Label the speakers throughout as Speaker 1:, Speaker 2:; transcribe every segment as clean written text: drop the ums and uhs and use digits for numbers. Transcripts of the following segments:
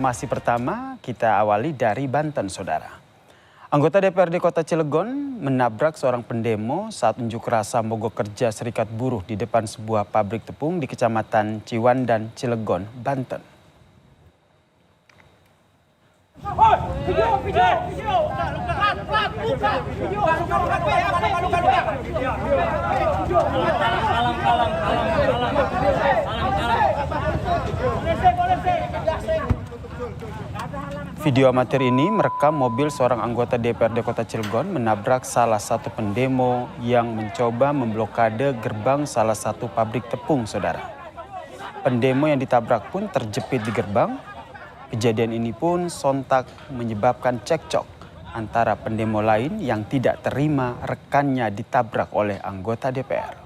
Speaker 1: Informasi pertama kita awali dari Banten, Saudara. Anggota DPRD Kota Cilegon menabrak seorang pendemo saat unjuk rasa mogok kerja Serikat Buruh di depan sebuah pabrik tepung di Kecamatan Ciwandan, Cilegon, Banten. Video amatir ini merekam mobil seorang anggota DPRD Kota Cilegon menabrak salah satu pendemo yang mencoba memblokade gerbang salah satu pabrik tepung, Saudara. Pendemo yang ditabrak pun terjepit di gerbang. Kejadian ini pun sontak menyebabkan cekcok antara pendemo lain yang tidak terima rekannya ditabrak oleh anggota DPR.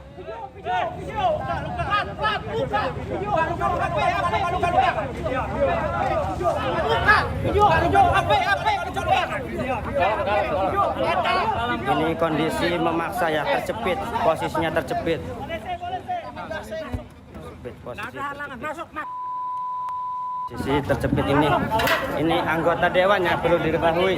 Speaker 2: Ini kondisi memaksa ya, terjepit, posisinya terjepit. Posisi terjepit ini anggota dewan yang perlu diketahui.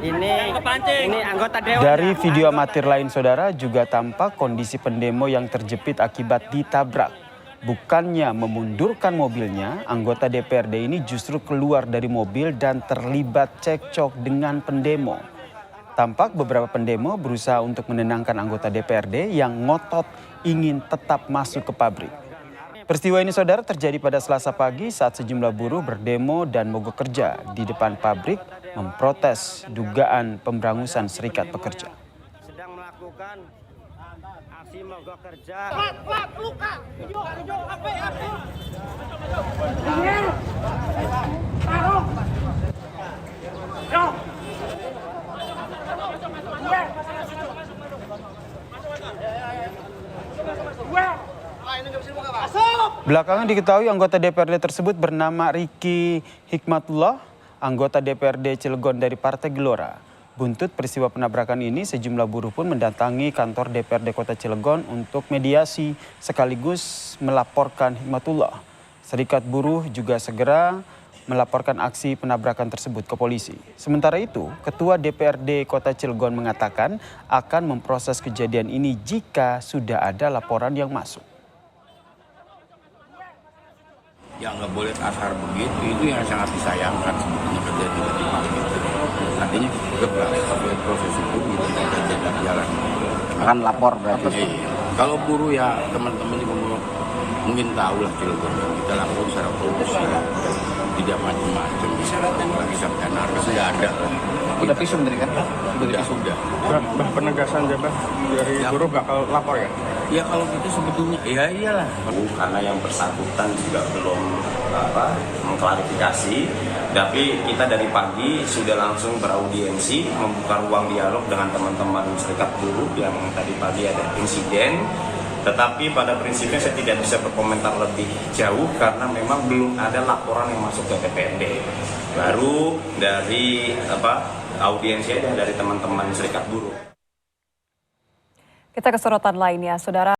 Speaker 2: Ini anggota dewan.
Speaker 1: Dari video amatir lain, Saudara, juga tampak kondisi pendemo yang terjepit akibat ditabrak. Bukannya memundurkan mobilnya, anggota DPRD ini justru keluar dari mobil dan terlibat cekcok dengan pendemo. Tampak beberapa pendemo berusaha untuk menenangkan anggota DPRD yang ngotot ingin tetap masuk ke pabrik. Peristiwa ini, Saudara, terjadi pada Selasa pagi saat sejumlah buruh berdemo dan mogok kerja di depan pabrik memprotes dugaan pemberangusan Serikat Pekerja.
Speaker 2: Sedang melakukan aksi mogok kerja.
Speaker 1: Belakangan diketahui anggota DPRD tersebut bernama Riki Hikmatullah, anggota DPRD Cilegon dari Partai Gelora. Buntut peristiwa penabrakan ini, sejumlah buruh pun mendatangi kantor DPRD Kota Cilegon untuk mediasi sekaligus melaporkan Hikmatullah. Serikat Buruh juga segera melaporkan aksi penabrakan tersebut ke polisi. Sementara itu, Ketua DPRD Kota Cilegon mengatakan akan memproses kejadian ini jika sudah ada laporan yang masuk.
Speaker 3: Yang nggak boleh kasar begitu, itu yang sangat disayangkan sebetulnya kejadian di pagi itu. Artinya sebagai proses hukum itu tidak jalan.
Speaker 4: Akan lapor berarti?
Speaker 3: Iya. Kalau buruh ya teman-teman juga mungkin tahu lah Cilegon, kita lapor secara profesional, tidak macam-macam. Lagi sampai narka sudah ada.
Speaker 4: Udah visum dari kan?
Speaker 3: Sudah.
Speaker 5: Penegasan jabat dari buruh bakal lapor ya?
Speaker 3: Ya kalau gitu sebetulnya, ya iyalah.
Speaker 6: Karena yang bersangkutan juga belum mengklarifikasi, tapi kita dari pagi sudah langsung beraudiensi, membuka ruang dialog dengan teman-teman serikat buruh yang tadi pagi ada insiden. Tetapi pada prinsipnya saya tidak bisa berkomentar lebih jauh karena memang belum ada laporan yang masuk ke DPRD. Baru dari audiensi ada dari teman-teman serikat buruh.
Speaker 7: Kita ke sorotan lainnya, Saudara.